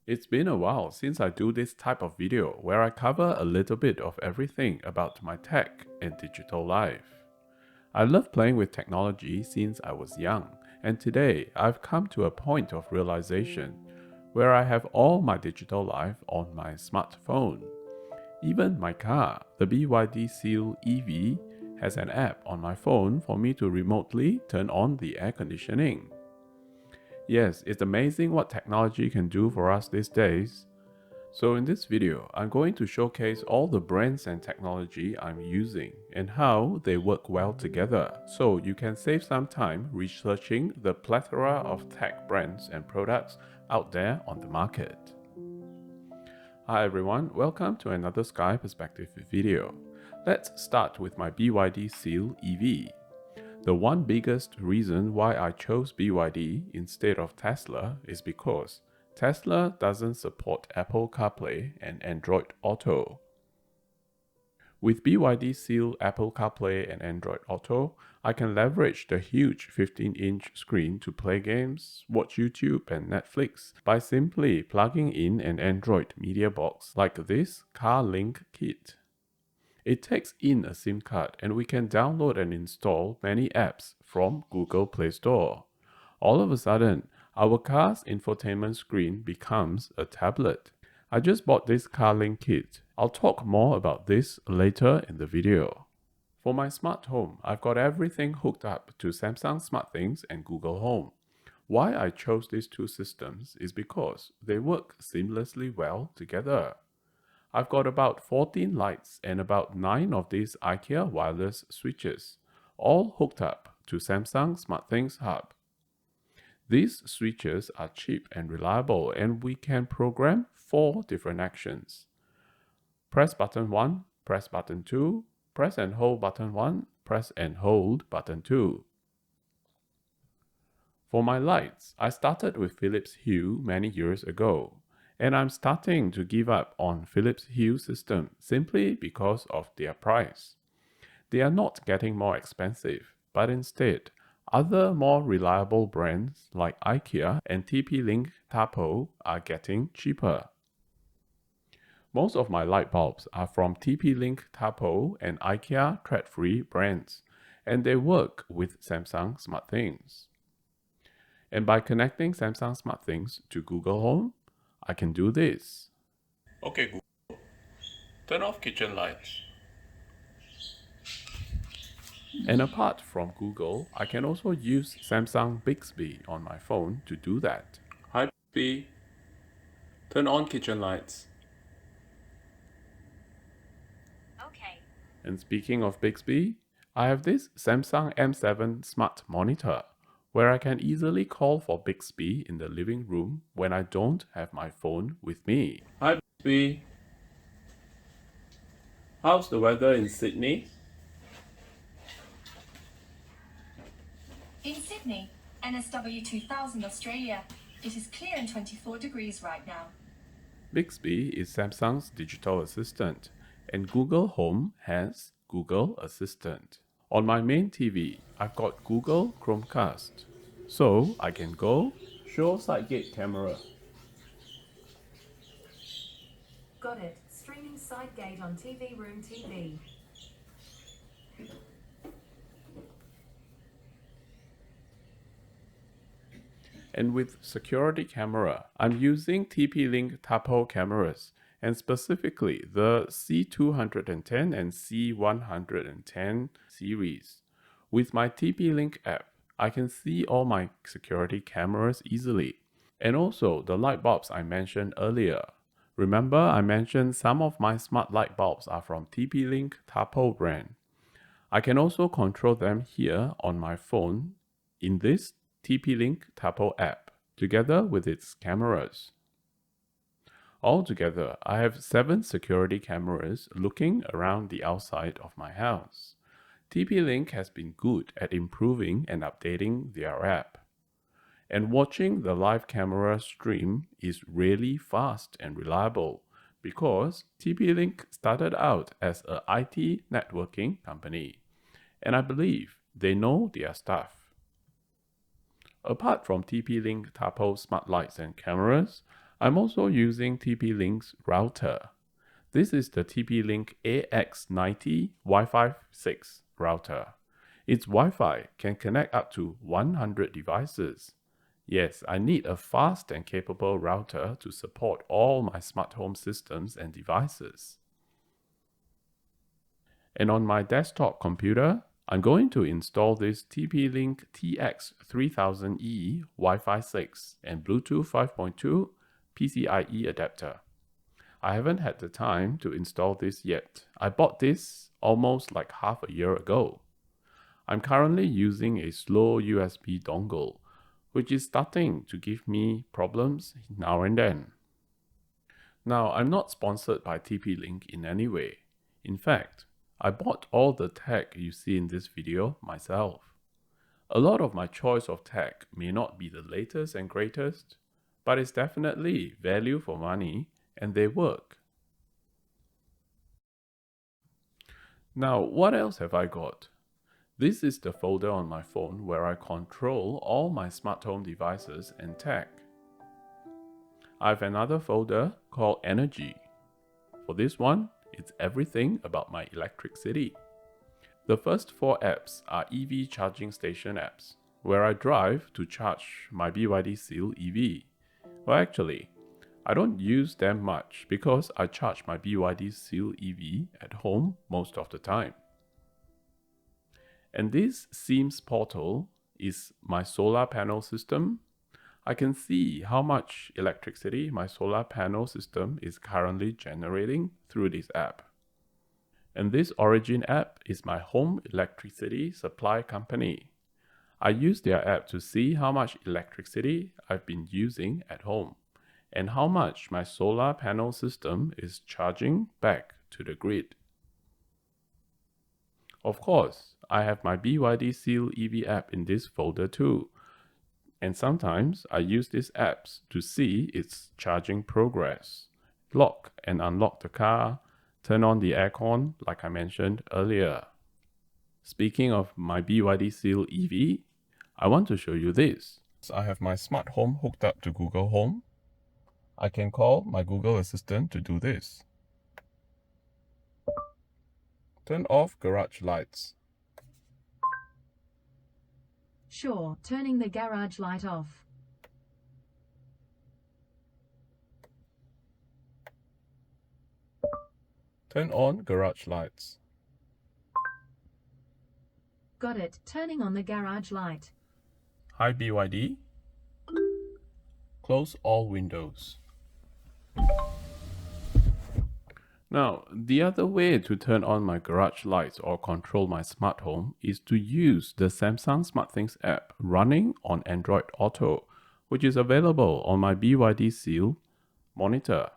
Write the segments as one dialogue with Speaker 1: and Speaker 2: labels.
Speaker 1: It's been a while since I do this type of video where I cover a little bit of everything about my tech and digital life. I love playing with technology since I was young, and today I've come to a point of realization where I have all my digital life on my smartphone. Even my car, the BYD Seal EV, has an app on my phone for me to remotely turn on the air conditioning. Yes, it's amazing what technology can do for us these days. So in this video, I'm going to showcase all the brands and technology I'm using and how they work well together, so you can save some time researching the plethora of tech brands and products out there on the market. Hi everyone, welcome to another Sky Perspective video. Let's start with my BYD Seal EV. The one biggest reason why I chose BYD instead of Tesla is because Tesla doesn't support Apple CarPlay and Android Auto. With BYD Seal Apple CarPlay and Android Auto, I can leverage the huge 15-inch screen to play games, watch YouTube and Netflix by simply plugging in an Android media box like this CarLink kit. It takes in a SIM card and we can download and install many apps from Google Play Store. All of a sudden, our car's infotainment screen becomes a tablet. I just bought this CarLink kit. I'll talk more about this later in the video. For my smart home, I've got everything hooked up to Samsung SmartThings and Google Home. Why I chose these two systems is because they work seamlessly well together. I've got about 14 lights and about 9 of these IKEA wireless switches, all hooked up to Samsung SmartThings Hub. These switches are cheap and reliable, and we can program 4 different actions. Press button 1, press button 2, press and hold button 1, press and hold button 2. For my lights, I started with Philips Hue many years ago, and I'm starting to give up on Philips Hue system simply because of their price. They are not getting more expensive, but instead, other more reliable brands like IKEA and TP-Link Tapo are getting cheaper. Most of my light bulbs are from TP-Link Tapo and IKEA thread-free brands, and they work with Samsung SmartThings. And by connecting Samsung SmartThings to Google Home, I can do this. Okay Google, turn off kitchen lights. And apart from Google, I can also use Samsung Bixby on my phone to do that. Hi Bixby, turn on kitchen lights.
Speaker 2: Okay.
Speaker 1: And speaking of Bixby, I have this Samsung M7 Smart Monitor, where I can easily call for Bixby in the living room when I don't have my phone with me. Hi Bixby, how's the weather in Sydney?
Speaker 2: In Sydney, NSW 2000 Australia, it is clear and 24 degrees right now.
Speaker 1: Bixby is Samsung's digital assistant, and Google Home has Google Assistant. On my main TV, I've got Google Chromecast, so I can go show SideGate camera.
Speaker 2: Got it. Streaming SideGate on TV Room TV.
Speaker 1: And with security camera, I'm using TP-Link Tapo cameras, and specifically the C210 and C110 series. With my TP-Link app, I can see all my security cameras easily. And also the light bulbs I mentioned earlier. Remember I mentioned some of my smart light bulbs are from TP-Link Tapo brand. I can also control them here on my phone in this TP-Link Tapo app, together with its cameras. Altogether, I have 7 security cameras looking around the outside of my house. TP-Link has been good at improving and updating their app. And watching the live camera stream is really fast and reliable because TP-Link started out as a IT networking company, and I believe they know their stuff. Apart from TP-Link Tapo smart lights and cameras, I'm also using TP-Link's router. This is the TP-Link AX90 Wi-Fi 6 router. Its Wi-Fi can connect up to 100 devices. Yes, I need a fast and capable router to support all my smart home systems and devices. And on my desktop computer, I'm going to install this TP-Link TX3000E Wi-Fi 6 and Bluetooth 5.2 PCIe adapter. I haven't had the time to install this yet. I bought this almost like half a year ago. I'm currently using a slow USB dongle, which is starting to give me problems now and then. Now, I'm not sponsored by TP-Link in any way. In fact, I bought all the tech you see in this video myself. A lot of my choice of tech may not be the latest and greatest, but it's definitely value for money and they work. Now, what else have I got? This is the folder on my phone where I control all my smart home devices and tech. I have another folder called Energy. For this one, it's everything about my electricity. The first 4 apps are EV charging station apps, where I drive to charge my BYD Seal EV. Well, actually, I don't use them much because I charge my BYD Seal EV at home most of the time. And this Seams portal is my solar panel system. I can see how much electricity my solar panel system is currently generating through this app. And this Origin app is my home electricity supply company. I use their app to see how much electricity I've been using at home and how much my solar panel system is charging back to the grid. Of course, I have my BYD Seal EV app in this folder too. And sometimes I use these apps to see its charging progress, lock and unlock the car, turn on the aircon like I mentioned earlier. Speaking of my BYD Seal EV, I want to show you this. I have my smart home hooked up to Google Home. I can call my Google Assistant to do this. Turn off garage lights.
Speaker 3: Sure, turning the garage light off.
Speaker 1: Turn on garage lights.
Speaker 3: Got it, turning on the garage light.
Speaker 1: Hi BYD. Close all windows. Now, the other way to turn on my garage lights or control my smart home is to use the Samsung SmartThings app running on Android Auto, which is available on my BYD Seal monitor.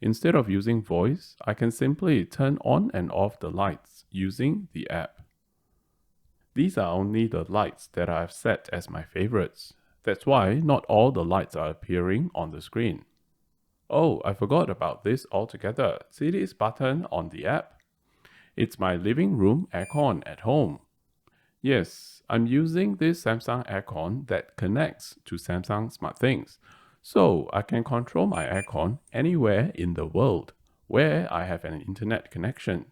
Speaker 1: Instead of using voice, I can simply turn on and off the lights using the app. These are only the lights that I have set as my favorites. That's why not all the lights are appearing on the screen. Oh, I forgot about this altogether. See this button on the app? It's my living room aircon at home. Yes, I'm using this Samsung aircon that connects to Samsung SmartThings, so I can control my aircon anywhere in the world where I have an internet connection.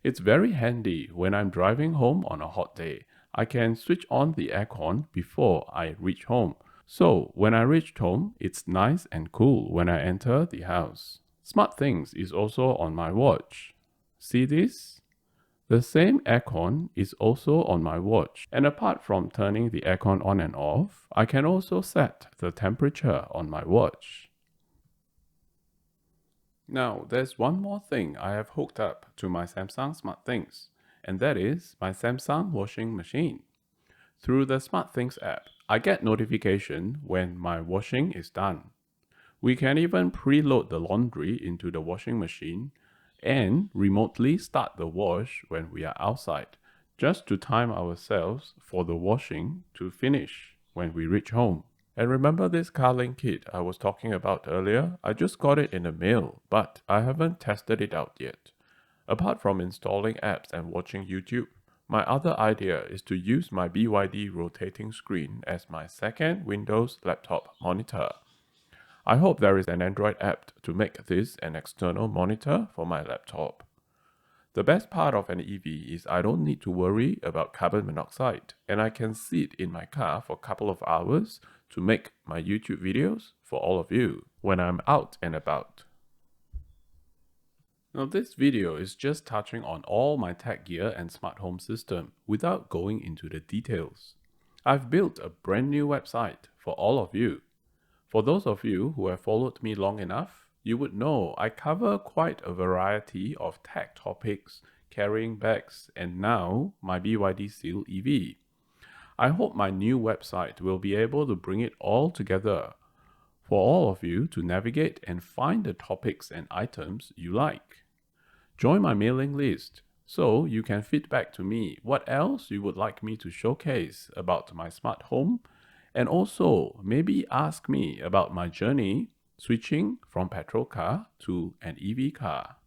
Speaker 1: It's very handy when I'm driving home on a hot day. I can switch on the aircon before I reach home. So when I reached home, it's nice and cool when I enter the house. SmartThings is also on my watch. See this? The same aircon is also on my watch. And apart from turning the aircon on and off, I can also set the temperature on my watch. Now, there's one more thing I have hooked up to my Samsung SmartThings, and that is my Samsung washing machine. Through the SmartThings app, I get notification when my washing is done. We can even preload the laundry into the washing machine and remotely start the wash when we are outside, just to time ourselves for the washing to finish when we reach home. And remember this CarLink kit I was talking about earlier? I just got it in the mail, but I haven't tested it out yet. Apart from installing apps and watching YouTube, my other idea is to use my BYD rotating screen as my second Windows laptop monitor. I hope there is an Android app to make this an external monitor for my laptop. The best part of an EV is I don't need to worry about carbon monoxide, and I can sit in my car for a couple of hours to make my YouTube videos for all of you when I'm out and about. Now this video is just touching on all my tech gear and smart home system without going into the details. I've built a brand new website for all of you. For those of you who have followed me long enough, you would know I cover quite a variety of tech topics, carrying bags, and now my BYD Seal EV. I hope my new website will be able to bring it all together for all of you to navigate and find the topics and items you like. Join my mailing list so you can feedback to me what else you would like me to showcase about my smart home, and also maybe ask me about my journey switching from petrol car to an EV car.